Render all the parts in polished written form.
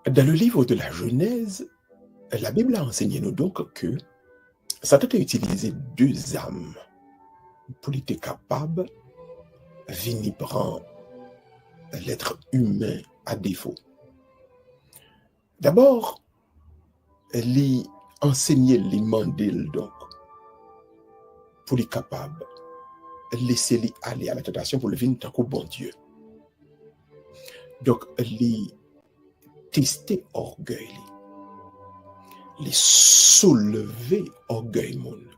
Dans le livre de la Genèse, la Bible a enseigné nous donc que Satan a utilisé deux âmes pour être capable de venir prendre l'être humain à défaut. D'abord, il enseigner, les mandés donc, pour les capables, laisser-les aller à la tentation pour le venir tant qu'au bon Dieu. Donc, les tester orgueil, les soulever orgueil monde.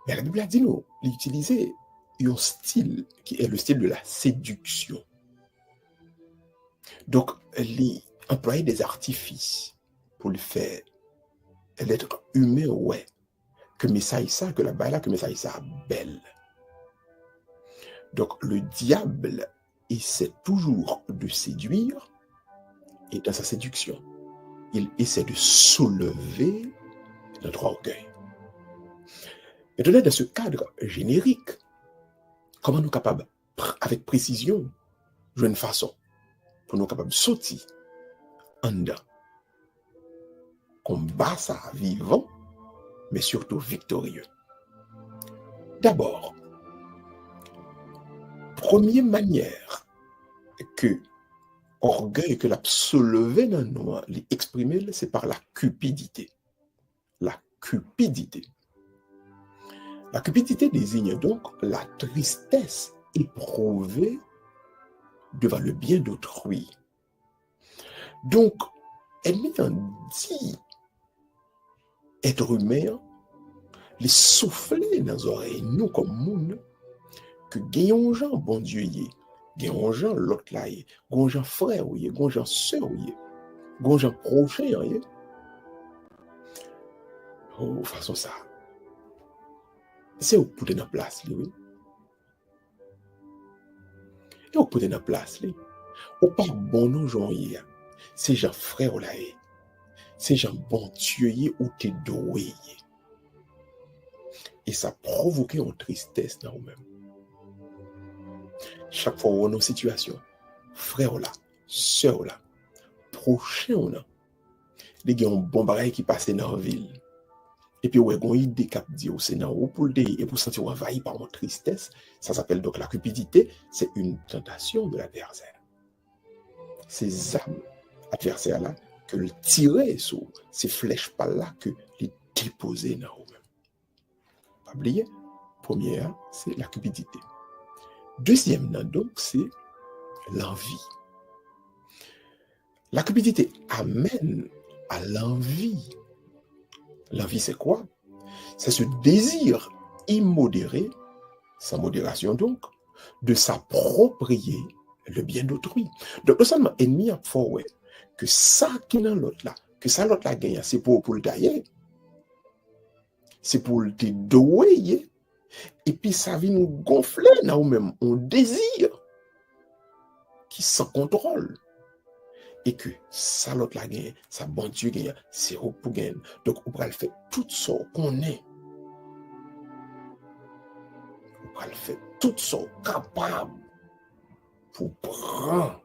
Mais la Bible a dit nous, l'utiliser un style qui est le style de la séduction. Donc, les employer des artifices pour le faire. L'être humain, ouais, que message ça, que la balle, que message ça belle. Donc, le diable essaie toujours de séduire, et dans sa séduction, il essaie de soulever notre orgueil. Maintenant, dans ce cadre générique, comment nous sommes capables, avec précision, jouer une façon pour nous capables de sauter en dedans, combat ça vivant, mais surtout victorieux. D'abord, première manière que orgueil que l'a soulevé dans nous, l'exprimer, c'est par la cupidité. La cupidité. La cupidité désigne donc la tristesse éprouvée devant le bien d'autrui. Donc, elle met en dit être humain, les souffler dans les oreilles, nous comme monde, que gagnons gens, bon Dieu, gagnons gens, l'autre là, gagnons gens frère, gagnons gens soeur, gagnons gens prochain, oh, façon ça. C'est où pour dans place, oui. Et où pour dans place, li. Ou pas bon nous, Jean, c'est gens frère, là, c'est gens bon Dieu, ou t'es doué. Et ça provoque une tristesse dans nous-mêmes. Chaque fois où on est en situation, frère là, soeur là, prochain là, les gens ont bon bagage qui passe dans la ville. Et puis, ouais, on a une idée qui dit au Sénat, et pour sentir envahi par une tristesse, ça s'appelle donc la cupidité, c'est une tentation de l'adversaire. Ces âmes adversaires là, que le tirer sur ces flèches pas là, que les déposer dans eux-mêmes. Pas oublier, première, c'est la cupidité. Deuxième, donc, c'est l'envie. La cupidité amène à l'envie. L'envie, c'est quoi? C'est ce désir immodéré, sans modération donc, de s'approprier le bien d'autrui. Donc, non seulement ennemi a fort, ouais, que ça qui est dans l'autre là, que ça l'autre là gagne, c'est pour le tailler, c'est pour le douiller, et puis ça vient nous gonfler dans nous-mêmes, on désir qui sans contrôle. Et que ça l'autre la gagne, ça bon Dieu gagne, c'est au pour gagner. Donc, on va le faire tout ça qu'on est. On va le faire tout ça capable pour prendre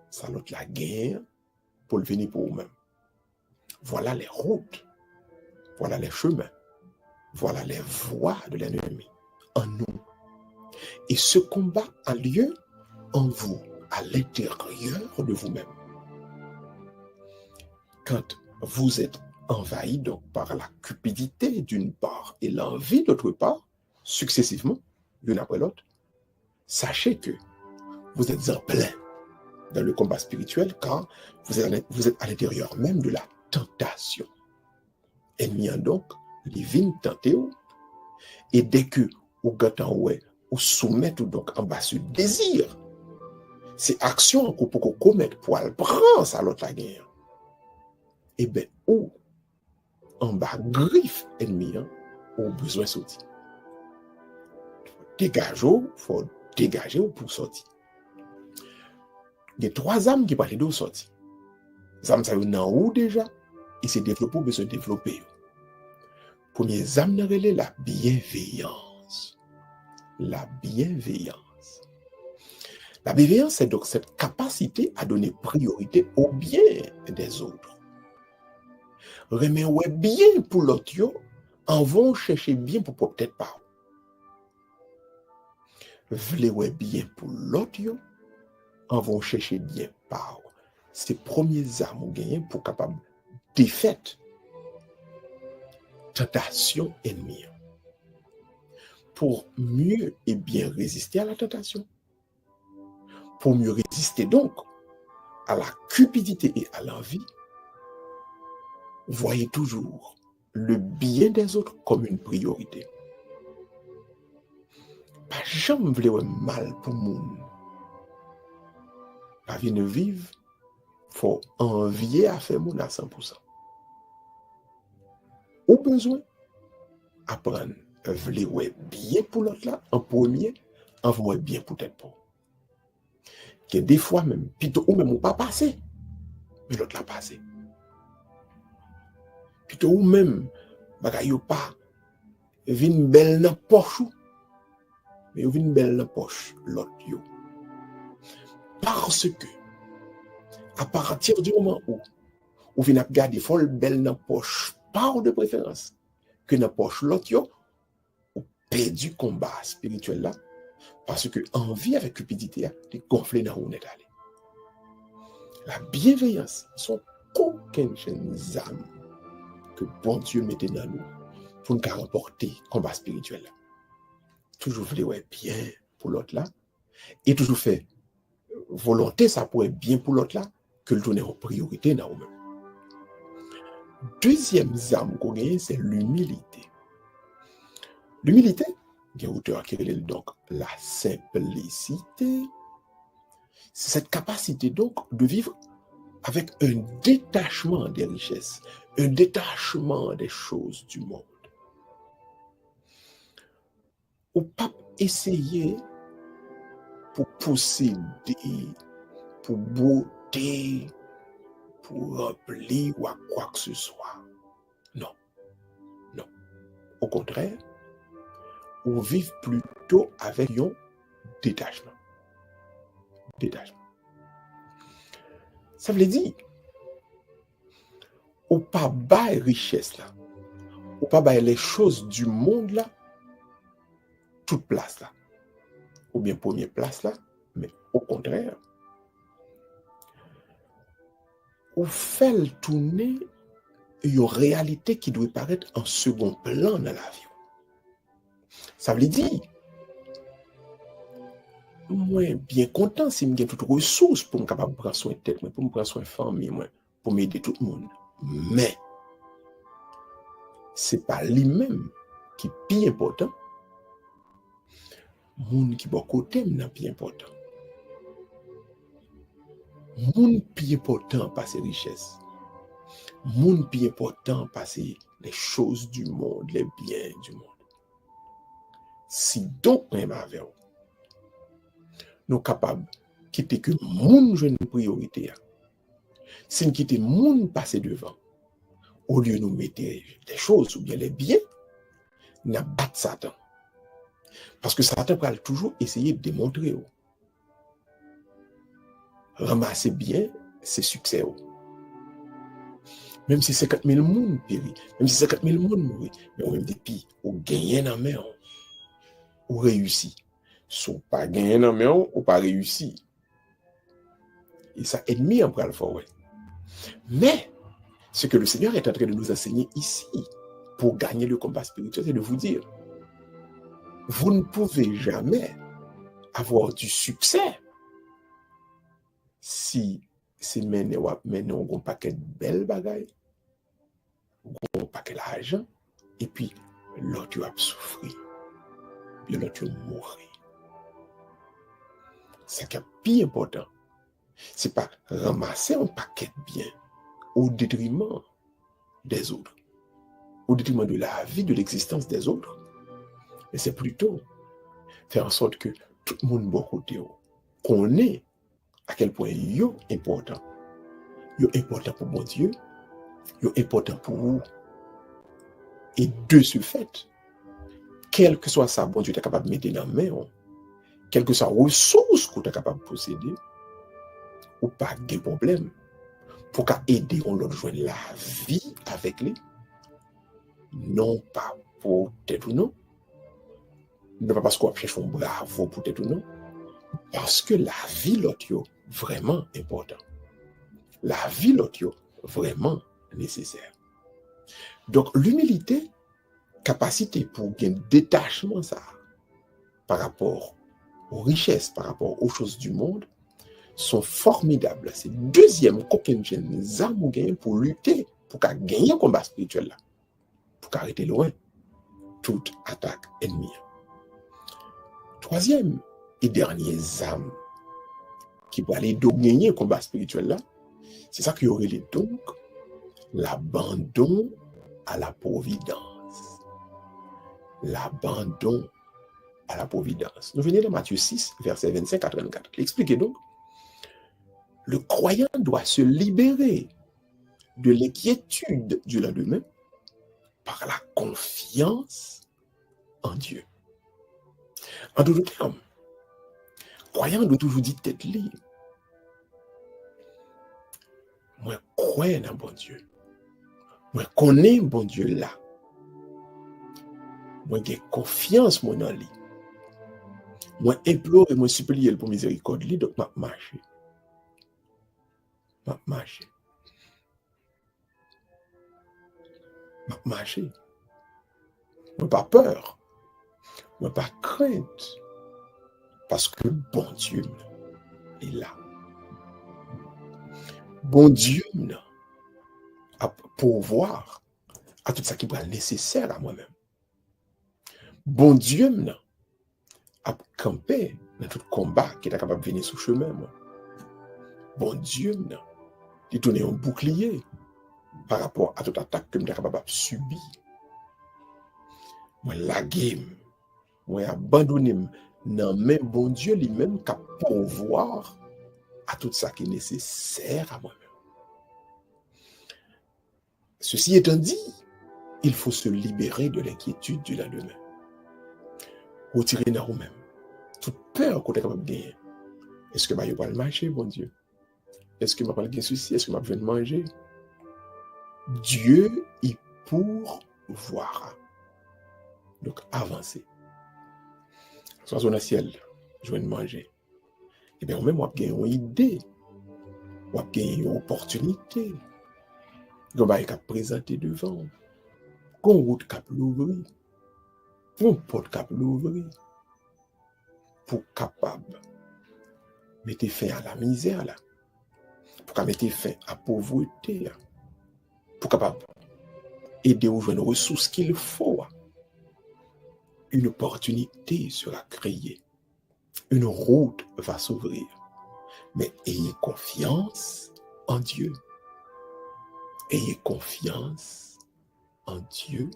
ça l'autre la gagne pour le venir pour nous-mêmes. Voilà les routes, voilà les chemins, voilà les voies de l'ennemi en nous. Et ce combat a lieu en vous, à l'intérieur de vous-même. Quand vous êtes envahi donc par la cupidité d'une part et l'envie d'autre part, successivement, l'une après l'autre, sachez que vous êtes en plein dans le combat spirituel car vous êtes à l'intérieur même de la tentation. Ennemi donc, les vignes tentées, et dès que vous gâtez ou soumettez donc en bas ce désir, c'est action qu'on peut commettre pour aller prendre ça l'autre la guerre. Eh bien, ou en bas griffe ennemi, ou besoin de sortir. Il faut dégager pour sortir. Il y a 3 âmes qui parlent de sortir. Les âmes, ça y est dans où déjà, et c'est développé, besoin de développer. Première âme, c'est la bienveillance. La bienveillance. La bienveillance, c'est donc cette capacité à donner priorité au bien des autres. Remen ouais bien pour l'autre, yo, en vont chercher bien pour peut-être pas. Vle ouais bien pour l'autre, yo, en vont chercher bien pas. C'est premiers armes ou gagner pour capable défaite, tentation ennemie. Pour mieux et bien résister à la tentation. Pour mieux résister donc à la cupidité et à l'envie, voyez toujours le bien des autres comme une priorité. Pas jamais vouloir mal pour moun. La vie ne vive, faut envier à faire moun à 100%. Ou besoin apprendre vouloir bien pour l'autre là en premier, en vouloir bien pour tête pour. Que des fois même, plutôt ou même ou pas passé, mais l'autre l'a passé. Plutôt ou même, bagay yo pas, vin belle dans poche ou, mais yo vin belle dans poche l'autre yo. Parce que, à partir du moment où vin ap gade fol belle dans poche, par de préférence, que dans poche l'autre yo, ou perdu combat spirituel là, parce que envie avec cupidité, t'es gonflé dans où on est allé. La bienveillance sont aucune âme que bon Dieu mettait dans nous pour nous remporter combat spirituel là. Toujours vouloir bien pour l'autre là, et toujours faire volonté ça pour être bien pour l'autre là, que le donner en priorité dans nous-mêmes. Deuxième arme qu'on gagne, c'est l'humilité. L'humilité, il y a auteur qui relève donc la simplicité. C'est cette capacité donc de vivre avec un détachement des richesses, un détachement des choses du monde. Ou pas essayer pour posséder, pour beauté, pour remplir ou à quoi que ce soit. Non, non. Au contraire, on vit plutôt avec un détachement. Détachement. Ça veut dire, ou pas bailler richesse là, ou pas bailler les choses du monde là, toute place là, ou bien première place là, mais au contraire, ou fait le tourner une réalité qui doit paraître en second plan dans la vie. Ça veut dire, moi, bien content si j'ai toutes les ressources pour me capable prendre soin de tête, pour me prendre soin de famille, pour m'aider tout le monde. Mais, c'est pas lui-même qui est plus important. Moun qui est côté est plus important. Moun plus important par ses richesses. Moun plus important par les choses du monde, les biens du monde. Si donc même avec vous, nous sommes capables de quitter que moun jeune priorité. Si nous quittons moun passer devant, au lieu de nous mettre les choses ou bien les biens, nous battons Satan. Parce que Satan va toujours essayer de démontrer. Ramasser bien, c'est succès. Même si 50 000 personnes périt, même si 50 000 personnes mourent, mais on même depuis, on gagne dans la main, on réussit. Si on pas gagné dans la main, on pas réussi. Et ça, ennemi en pral fort. Mais, ce que le Seigneur est en train de nous enseigner ici, pour gagner le combat spirituel, c'est de vous dire, vous ne pouvez jamais avoir du succès si mener un paquet de belles bagailles, un paquet d'argent, et puis l'autre va souffrir, puis l'autre va mourir. Ce qui est plus important, c'est pas ramasser un paquet de biens au détriment des autres, au détriment de la vie, de l'existence des autres, mais c'est plutôt faire en sorte que tout le monde bon côté connaît à quel point yo important. Yo important pour mon Dieu, yo important pour vous. Et de ce fait, quel que soit ça, bon Dieu est capable de mettre dans la main, quelle que soit ressource que tu es capable de posséder, ou pas de problème, pour qu'à aider on l'autre joindre la vie avec lui, non pas pour tête ou non, non pas parce qu'on cherche un bravo pour tête ou non, parce que la vie l'autre est vraiment important. La vie l'autre est vraiment nécessaire. Donc l'humilité, capacité pour gagner détachement ça par rapport aux richesses, par rapport aux choses du monde, sont formidables. C'est le deuxième qu'aucun jeune arme gagne pour lutter, pour gagner un combat spirituel là, pour arrêter loin toute attaque ennemie. Troisième et dernier arme qui va aller gagner un combat spirituel là, c'est ça qui aurait donc l'abandon à la providence. L'abandon à la providence. Nous venons de Matthieu 6, verset 25 à 34. Expliquez donc. Le croyant doit se libérer de l'inquiétude du lendemain par la confiance en Dieu. En d'autres termes, croyant doit toujours dire tête libre. Moi, crois dans bon Dieu. Moi, connais bon Dieu là. Moi, j'ai confiance mon en lui. Moi, implore et moi supplie pour miséricorde lui, donc m'a marché. M'a marché. M'a marché. Moi, pas peur. Moi, pas crainte. Parce que bon Dieu est là. Bon Dieu a pourvoir à tout ça qui est nécessaire à moi-même. Bon Dieu a campé dans tout combat qui est capable de venir sous chemin. Moi. Bon Dieu il donne un bouclier par rapport à toute attaque que je suis capable de subir. Moi, la game, moi, abandonner dans même bon Dieu lui-même qui a pourvoir à tout ça qui est nécessaire à moi-même. Ceci étant dit, il faut se libérer de l'inquiétude du lendemain. Retirer dans vous-même toute peur qu'on est capable de gagner. Est-ce que je vais le marcher, bon Dieu? Est-ce que je vais pas gagner ceci? Est-ce que je vais besoin de manger? Dieu y pourvoira. Donc, avancez. Soit dans le ciel, je vais manger. Eh bien, même, on va gagner une idée. On va gagner une opportunité. On va présenter devant. Qu'on route cap l'ouvrir. Qu'on porte cap l'ouvrir. Pour capable mettre fin à la misère là. Pour mettre fin à la pauvreté là. Pour capable aider aux jeunes ressources qu'il faut. Une opportunité sera créée. Une route va s'ouvrir. Mais ayez confiance en Dieu. Ayez confiance en Dieu.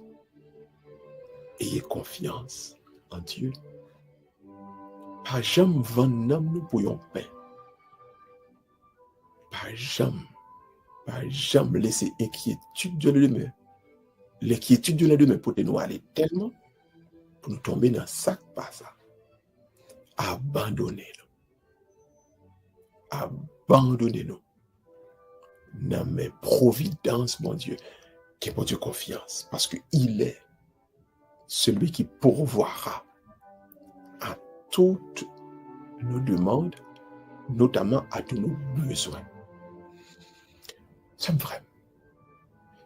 Ayez confiance en Dieu. Pas jamais vendre nous pour un pain. Pas jamais laisser inquiétude de l'humain. L'inquiétude de l'humain pour nous aller tellement pour nous tomber dans ça pas ça. Abandonnez-nous. Abandonnez-nous. Dans mes providences, mon Dieu, qui est pour Dieu confiance, parce qu'il est celui qui pourvoira à toutes nos demandes, notamment à tous nos besoins. C'est vrai.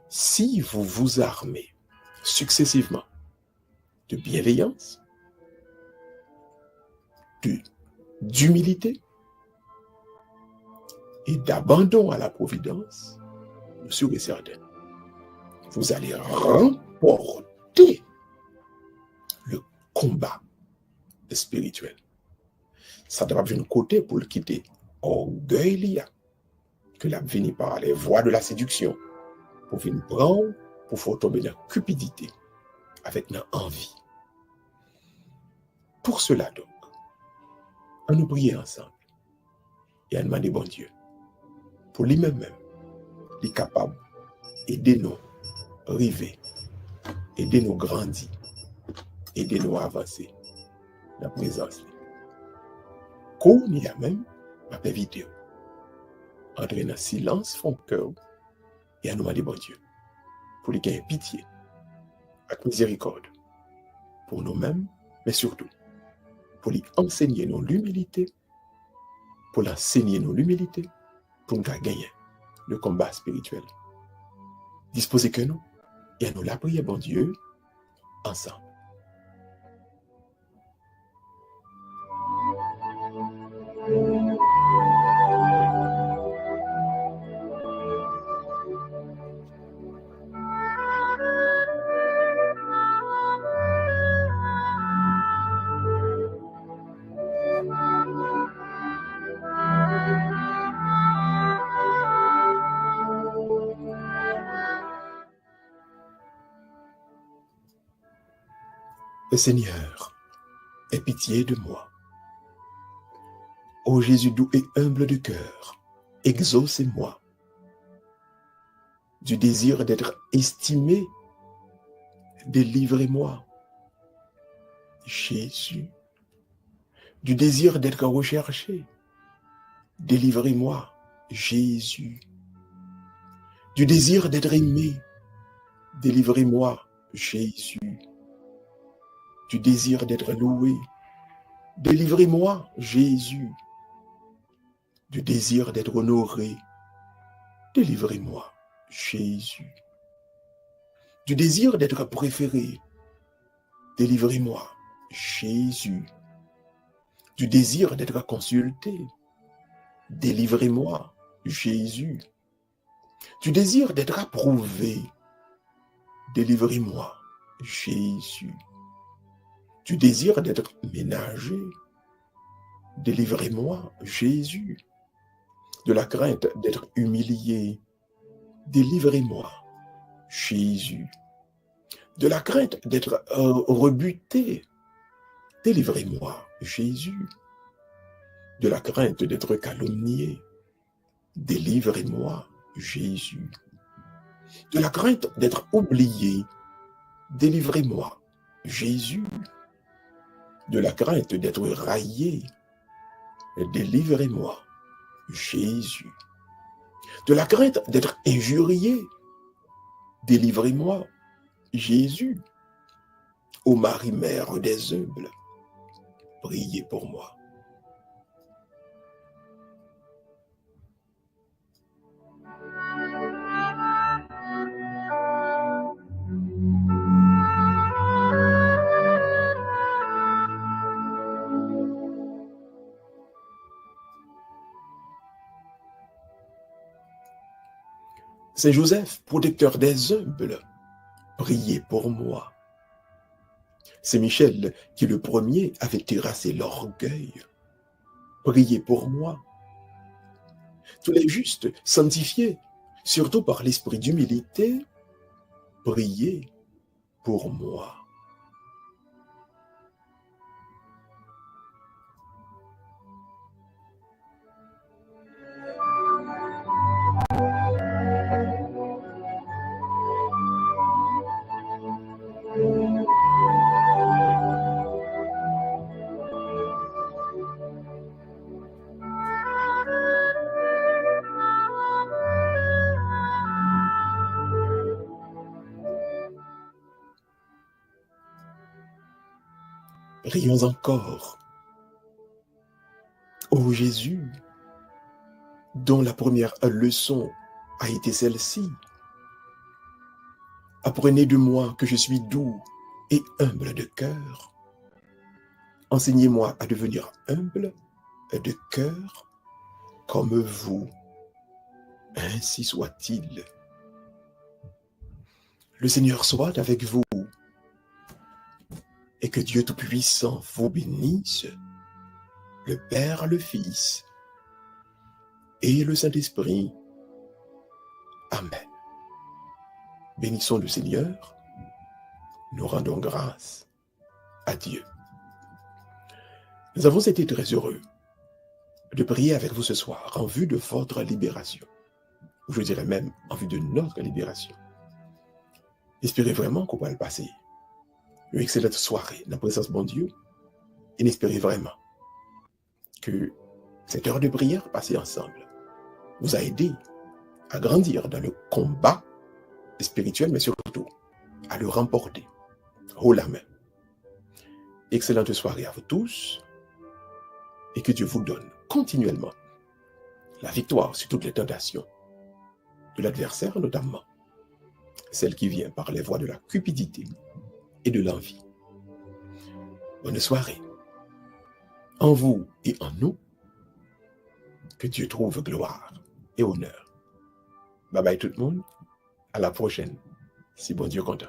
Si vous vous armez successivement de bienveillance, d'humilité et d'abandon à la providence, je suis certain, vous allez remporter le combat spirituel. Ça doit venir côté pour le quitter. Orgueil, que la venir par les voies de la séduction, pour venir prendre, pour faire tomber dans la cupidité, avec notre envie. Pour cela donc, on nous prier ensemble et on demander bon Dieu, pour lui-même, il est capable d'aider nous arriver, aider nous grandir, aider nous avancer dans la présence. qu'on y a même, ma paix vidéo. Entrer dans le silence, font cœur, et à nous demander, bon Dieu, pour lui gagner pitié, avec miséricorde, pour nous-mêmes, mais surtout, pour lui enseigner nous l'humilité, pour l'enseigner nous l'humilité, pour nous gagner le combat spirituel. Disposez que nous, et à nous la prière, bon Dieu, ensemble. Seigneur, aie pitié de moi. Ô Jésus doux et humble de cœur, exaucez-moi du désir d'être estimé, délivrez-moi. Jésus, du désir d'être recherché, délivrez-moi. Jésus, du désir d'être aimé, délivrez-moi. Jésus, du désir d'être loué, délivrez-moi. Jésus, du désir d'être honoré, délivrez-moi. Jésus, du désir d'être préféré, délivrez-moi. Jésus, du désir d'être consulté, délivrez-moi. Jésus, du désir d'être approuvé, délivrez-moi. Jésus, du désir d'être ménagé, délivrez-moi. Jésus, de la crainte d'être humilié, délivrez-moi. Jésus, de la crainte d'être rebuté, délivrez-moi. Jésus, de la crainte d'être calomnié, délivrez-moi. Jésus, de la crainte d'être oublié, délivrez-moi. Jésus, de la crainte d'être raillé, délivrez-moi. Jésus, de la crainte d'être injurié, délivrez-moi. Jésus, ô Marie-Mère des humbles, priez pour moi. Saint Joseph, protecteur des humbles, priez pour moi. Saint Michel, qui le premier avait terrassé l'orgueil, priez pour moi. Tous les justes, sanctifiés, surtout par l'esprit d'humilité, priez pour moi. Prions encore. Ô Jésus, dont la première leçon a été celle-ci. Apprenez de moi que je suis doux et humble de cœur. Enseignez-moi à devenir humble de cœur comme vous. Ainsi soit-il. Le Seigneur soit avec vous et que Dieu Tout-Puissant vous bénisse, le Père, le Fils et le Saint-Esprit. Amen. Bénissons le Seigneur, nous rendons grâce à Dieu. Nous avons été très heureux de prier avec vous ce soir en vue de votre libération, ou je dirais même en vue de notre libération. Espérez vraiment qu'on va le passer une excellente soirée dans la présence de mon Dieu, et espérez vraiment que cette heure de prière passée ensemble vous a aidé à grandir dans le combat spirituel, mais surtout à le remporter haut la main. Excellente soirée à vous tous et que Dieu vous donne continuellement la victoire sur toutes les tentations de l'adversaire, notamment celle qui vient par les voies de la cupidité et de l'envie. Bonne soirée. En vous et en nous, que Dieu trouve gloire et honneur. Bye bye tout le monde. À la prochaine, si bon Dieu content.